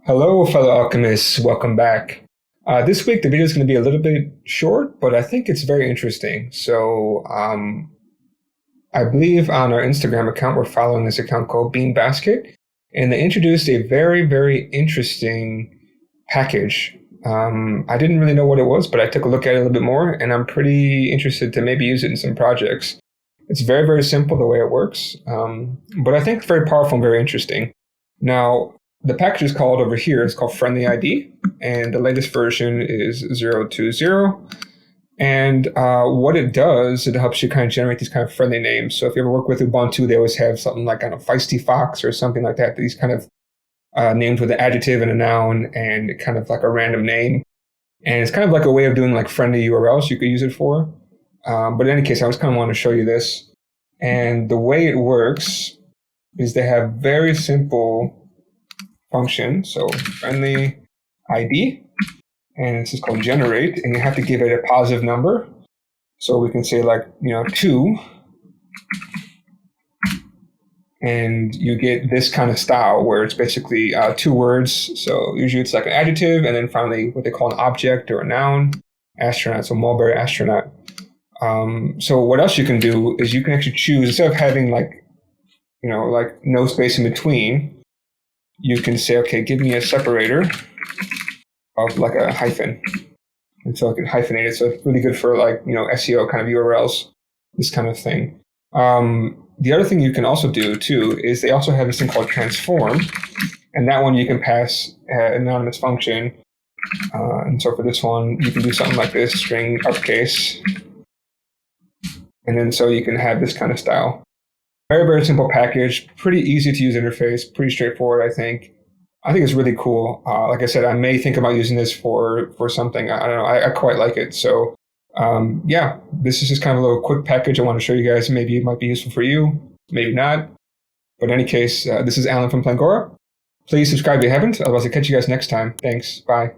Hello, fellow alchemists. Welcome back. This week, the video is going to be a little bit short, but I think it's very interesting. I believe on our Instagram account, we're following this account called Bean Basket, and they introduced a very, very interesting package. I didn't really know what it was, but I took a look at it a little bit more, and I'm pretty interested to maybe use it in some projects. It's very, very simple the way it works, but I think very powerful and very interesting. Now, the package is called over here, it's called FriendlyID, and the latest version is 020. And what it does, it helps you kind of generate these kind of friendly names. So if you ever work with Ubuntu, they always have something like a feisty fox or something like that. These kind of names with an adjective and a noun and kind of like a random name. And it's kind of like a way of doing like friendly URLs you could use it for. But in any case, I just kind of want to show you this. And the way it works is they have very simple function. So friendly ID, and this is called generate, and you have to give it a positive number. So we can say 2, and you get this kind of style where it's basically 2 words. So usually it's like an adjective, and then finally what they call an object or a noun. Astronaut, so mulberry astronaut. So what else you can do is you can actually choose, instead of having no space in between, you can say, okay, give me a separator of like a hyphen. And so I can hyphenate it. So it's really good for SEO kind of URLs, this kind of thing. The other thing you can also do too is they also have this thing called transform. And that one you can pass an anonymous function. And so for this one, you can do something like this, string uppercase. And then so you can have this kind of style. Very, very simple package, pretty easy to use interface, pretty straightforward, I think. I think it's really cool. Like I said, I may think about using this for something. I don't know. I quite like it. So yeah, this is just kind of a little quick package I want to show you guys. Maybe it might be useful for you, maybe not. But in any case, this is Alan from Plangora. Please subscribe if you haven't. Otherwise, I'll catch you guys next time. Thanks. Bye.